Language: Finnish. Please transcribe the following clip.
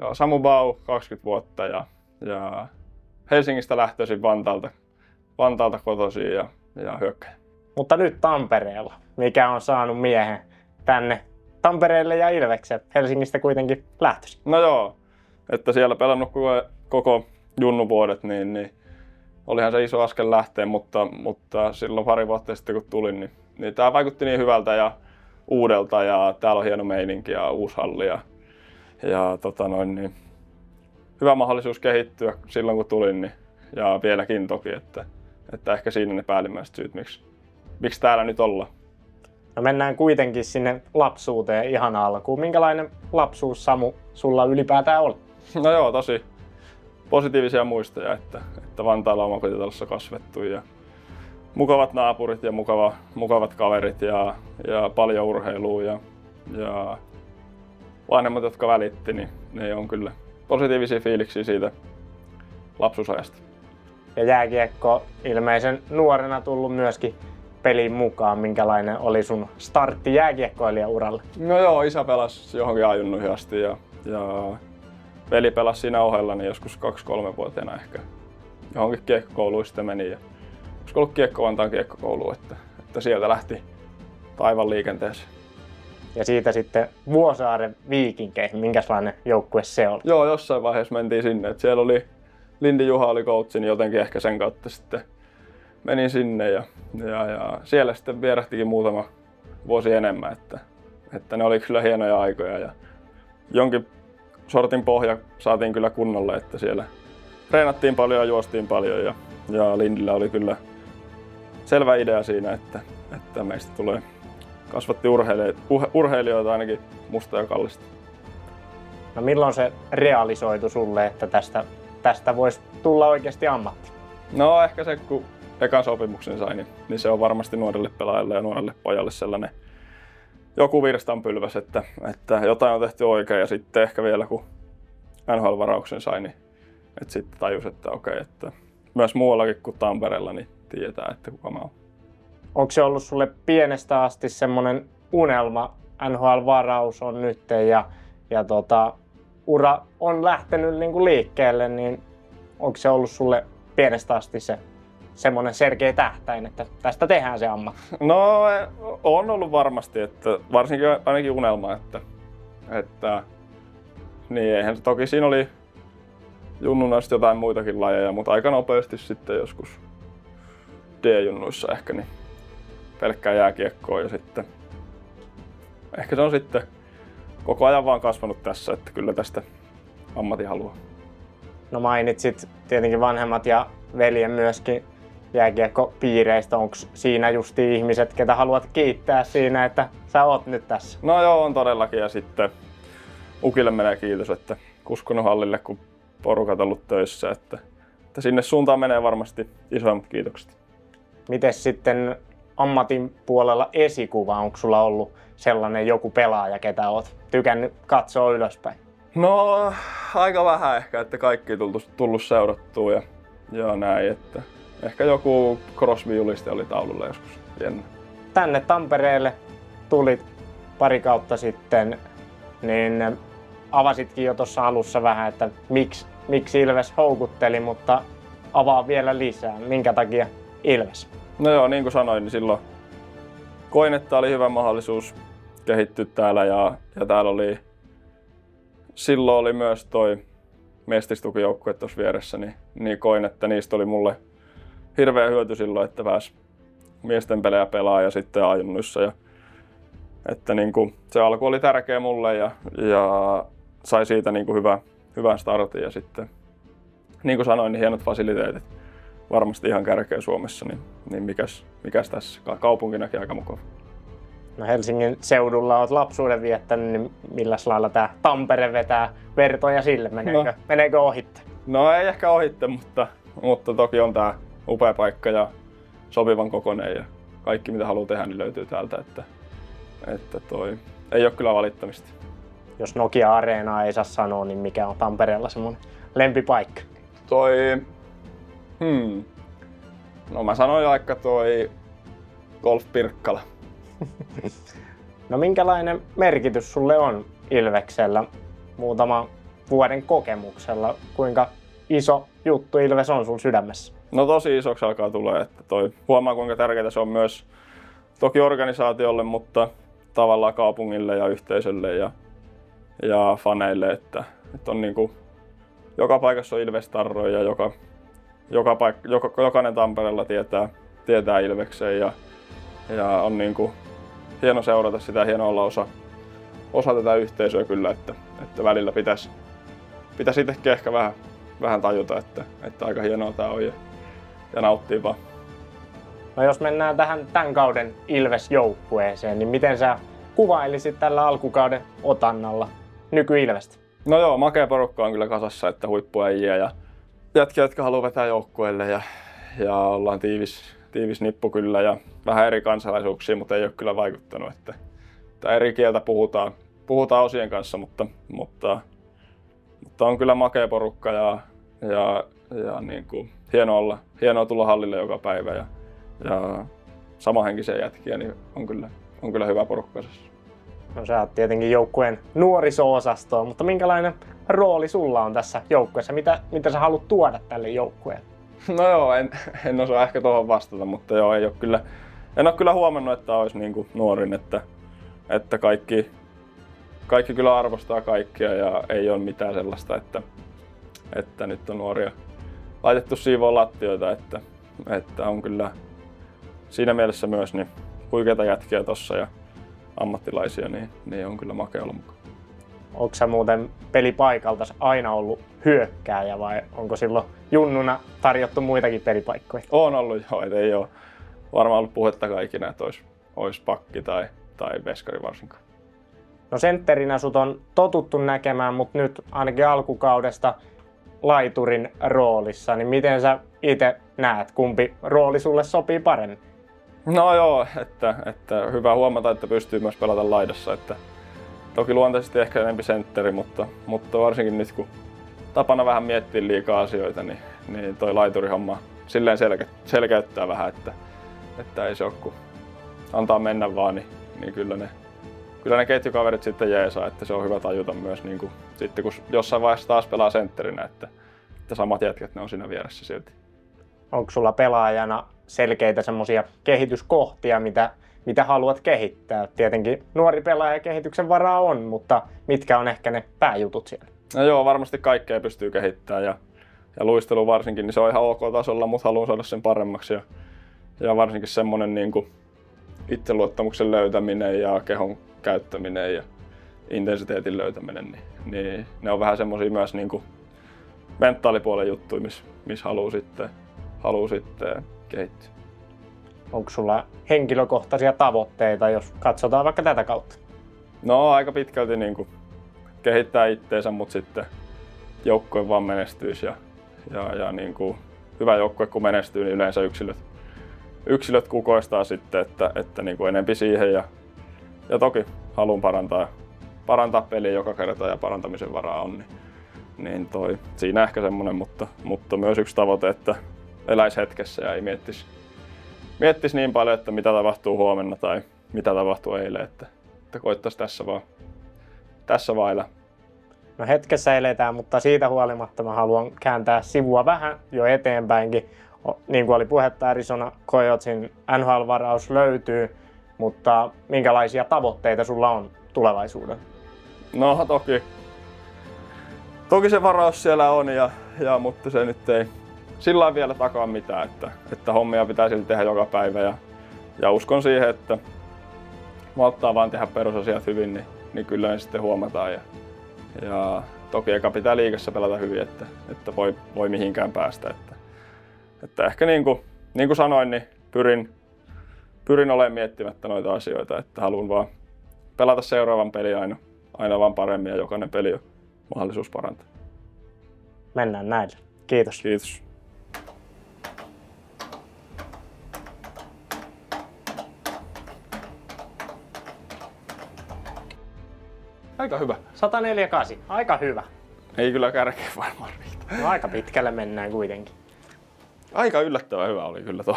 Joo, Samu Bau, 20 vuotta ja Helsingistä lähtöisin Vantaalta kotoisin ja hyökkäjä. Mutta nyt Tampereella, mikä on saanut miehen tänne Tampereelle ja Ilvekseen. Helsingistä kuitenkin lähtöisin. No joo, että siellä pelannut koko junnuvuodet, niin olihan se iso askel lähteä, mutta silloin pari vuotta sitten kun tulin, niin tämä vaikutti niin hyvältä ja uudelta ja täällä on hieno meininki ja uusi halli ja niin hyvä mahdollisuus kehittyä silloin kun tulin ja vieläkin toki, että ehkä siinä ne päällimmäiset syyt, miksi täällä nyt ollaan. No mennään kuitenkin sinne lapsuuteen ihan alkuun. Minkälainen lapsuus, Samu, sulla ylipäätään oli? No joo, tosi positiivisia muistoja, että Vantaalla omakotitalossa kasvettu ja mukavat naapurit ja mukavat kaverit ja paljon urheilua ja vanhemmat, jotka välitti, niin ne on kyllä positiivisia fiiliksiä siitä lapsuusajasta. Ja jääkiekko ilmeisen nuorena tullut myöskin peliin mukaan. Minkälainen oli sun startti jääkiekkoilijauralle? No joo, isä pelasi johonkin ajunnuihin asti ja veli pelasi siinä ohella niin joskus 2-3-vuotiaana ehkä johonkin kiekkokouluun sitten meni. Ja olisiko ollut Vantaan kiekkokoulu, että sieltä lähti taivaan liikenteeseen. Ja siitä sitten Vuosaaren Viikinkeihin, minkälainen joukkue se oli? Joo, jossain vaiheessa mentiin sinne. Että siellä oli Lindi Juha oli coachi, niin jotenkin ehkä sen kautta sitten menin sinne ja siellä sitten vierähtikin muutama vuosi enemmän. Että ne oli kyllä hienoja aikoja ja jonkin sortin pohja saatiin kyllä kunnolle, että siellä treenattiin paljon ja juostiin paljon ja Lindillä oli kyllä selvä idea siinä, että meistä kasvatti urheilijoita ainakin musta ja kallista. No milloin se realisoitu sulle, että tästä voisi tulla oikeasti ammatti? No ehkä se, kun ekan sopimuksen sai, niin se on varmasti nuorelle pelaajalle ja nuorelle pojalle sellainen joku virstanpylväs, että jotain on tehty oikein ja sitten ehkä vielä kun NHL-varauksen sai, niin että sitten tajus, että okei, että myös muuallakin kuin Tampereella niin tietää, että kuka mä oon. Onko se ollut sulle pienestä asti semmoinen unelma, NHL-varaus on nyt ja ura on lähtenyt niinku liikkeelle, niin onko se ollut sulle pienestä asti se semmoinen selkeä tähtäin, että tästä tehdään se ammatti? No on ollut varmasti, että varsinkin ainakin unelma, että niin eihän se toki siinä oli junnuna sitten jotain muitakin lajeja, mutta aika nopeasti sitten joskus D-junnuissa ehkä niin pelkkää jääkiekkoa ja sitten ehkä se on sitten koko ajan vaan kasvanut tässä, että kyllä tästä ammatin haluaa. No mainitsit tietenkin vanhemmat ja veljen myöskin jääkiekkopiireistä. Onko siinä justi ihmiset, ketä haluat kiittää siinä, että sä oot nyt tässä? No joo, on todellakin ja sitten Ukille menee kiitos, että kuskonut hallille, kun porukat ollut töissä, että sinne suuntaan menee varmasti isoimmat kiitokset. Mites sitten ammatin puolella esikuva? Onko sulla ollut sellainen joku pelaaja, ketä oot tykännyt katsoa ylöspäin? No aika vähän ehkä, että kaikki tullut seurattua ja näin, että ehkä joku Crosby-juliste oli taululla joskus jännä. Tänne Tampereelle tulit pari kautta sitten, niin avasitkin jo tuossa alussa vähän, että miksi Ilves houkutteli, mutta avaa vielä lisää. Minkä takia Ilves? No joo, niin kuin sanoin, niin silloin koin, että oli hyvä mahdollisuus kehittyä täällä ja täällä silloin oli myös toi mestistukijoukkue tuossa vieressä, niin koin, että niistä oli mulle hirveä hyöty silloin, että pääsi miesten pelejä pelaa ja sitten ajunnuissa. Ja, että niin kuin, se alku oli tärkeä mulle ja sai siitä niin kuin hyvän startin ja sitten niin kuin sanoin, niin hienot fasiliteetit. Varmasti ihan kärkeä Suomessa, niin mikäs tässä? Kaupunkinakin aika mukava. No Helsingin seudulla olet lapsuuden viettänyt, niin milläs lailla tää Tampere vetää vertoja sille? Meneekö ohitte? No ei ehkä ohitte, mutta toki on tää upea paikka ja sopivan kokoinen ja kaikki mitä haluaa tehdä niin löytyy täältä, että ei ole kyllä valittamista. Jos Nokia-areenaa ei saa sanoa, niin mikä on Tampereella semmoinen lempipaikka? No mä sanoin vaikka Golf Pirkkala. No minkälainen merkitys sulle on Ilveksellä? Muutama vuoden kokemuksella. Kuinka iso juttu Ilves on sun sydämessä? No tosi isoksi alkaa tulee, että huomaa kuinka tärkeää se on myös toki organisaatiolle, mutta tavallaan kaupungille ja yhteisölle ja faneille, että on niin kuin, joka paikassa on Ilves-tarroja ja jokainen Tampereella tietää Ilveksen ja on niin kuin hieno seurata sitä, hieno olla osa tätä yhteisöä kyllä, että välillä pitäisi itsekin ehkä vähän tajuta, että aika hienoa tää on ja nauttii vaan. No jos mennään tämän kauden Ilves-joukkueeseen, niin miten sä kuvailisit tällä alkukauden otannalla nyky-Ilvestä? No joo, makea porukka on kyllä kasassa, että huippuäjiä ja jätkiä, jotka haluaa vetää joukkueelle ja ollaan tiivis nippu kyllä ja vähän eri kansalaisuuksia, mutta ei ole kyllä vaikuttanut, että eri kieltä puhutaan osien kanssa, mutta on kyllä makea porukka ja niin kuin hienoa tulla hallille joka päivä ja samanhenkisiä jätkiä, niin on kyllä hyvä porukka. No sä oot tietenkin joukkueen nuoriso-osastoa, mutta minkälainen rooli sulla on tässä joukkueessa? Mitä sä haluat tuoda tälle joukkueelle? No joo, en osaa ehkä tuohon vastata, mutta joo, en ole kyllä huomannut, että olisi niin kuin nuorin, että kaikki kyllä arvostaa kaikkia ja ei ole mitään sellaista, että nyt on nuoria laitettu siivoon lattioita, että on kyllä siinä mielessä myös niin huikeita jätkiä tossa ja ammattilaisia, niin on kyllä makea olla mukaan. Onko sä muuten pelipaikalta aina ollut hyökkääjä vai onko silloin junnuna tarjottu muitakin pelipaikkoja? On ollut joo, et ei ole varmaan ollut puhetta kaikina, että olisi pakki tai veskari varsinkaan. No sentterinä sut on totuttu näkemään, mutta nyt ainakin alkukaudesta laiturin roolissa, niin miten sä itse näet, kumpi rooli sulle sopii paremmin? No joo, että hyvä huomata, että pystyy myös pelata laidassa. Että toki luontaisesti ehkä enemmän sentteri, mutta varsinkin nyt kun tapana vähän miettiä liikaa asioita, niin toi laiturihomma silleen selkeyttää vähän, että ei se ole kun antaa mennä vaan, niin kyllä ne ketjukaverit sitten jeesaa, että se on hyvä tajuta myös niin kuin, sitten kun jossain vaiheessa taas pelaa sentterinä, että samat jätkät ne on siinä vieressä silti. Onko sulla pelaajana selkeitä semmoisia kehityskohtia, mitä haluat kehittää? Tietenkin nuori pelaaja kehityksen varaa on, mutta mitkä on ehkä ne pääjutut siellä? No joo, varmasti kaikkea pystyy kehittämään ja luistelu varsinkin, niin se on ihan ok tasolla, mutta haluan saada sen paremmaksi ja varsinkin semmoinen niin kuin itseluottamuksen löytäminen ja kehon käyttäminen ja intensiteetin löytäminen, niin ne on vähän semmoisia myös niin kuin mentaalipuolen juttuja, missä haluaa sitten kehittyä. Onko sulla henkilökohtaisia tavoitteita, jos katsotaan vaikka tätä kautta? No aika pitkälti niin kuin kehittää itteensä, mutta sitten joukkue vaan menestyisi ja niin kuin hyvä joukkue kun menestyy, niin yleensä yksilöt kukoistaa sitten, että niin kuin enempi siihen ja toki haluan parantaa peliä joka kerta ja parantamisen varaa on, niin siinä ehkä semmoinen, mutta myös yksi tavoite, että eläisi hetkessä ja ei miettisi niin paljon, että mitä tapahtuu huomenna tai mitä tapahtuu eilen, että koittaisi tässä vaan elää. No hetkessä eletään, mutta siitä huolimatta mä haluan kääntää sivua vähän jo eteenpäinkin. Niin kuin oli puhetta, Arizona Coyotesin NHL-varaus löytyy, mutta minkälaisia tavoitteita sulla on tulevaisuuden? No toki se varaus siellä on, mutta se nyt ei sillä lailla vielä takaa mitään, että hommia pitää silti tehdä joka päivä ja uskon siihen, että malttaa vaan tehdä perusasiat hyvin, niin kyllä ne sitten huomataan ja toki eka pitää liigassa pelata hyvin, että voi mihinkään päästä. Että ehkä niin kuin sanoin, niin pyrin olemaan miettimättä noita asioita, että haluan vaan pelata seuraavan pelin aina vaan paremmin ja jokainen peli on mahdollisuus parantaa. Mennään näille. Kiitos. Kiitos. Aika hyvä. 148. Aika hyvä. Ei kyllä kärkeä varmaan riitä. No aika pitkälle mennään kuitenkin. Aika yllättävän hyvä oli kyllä toi.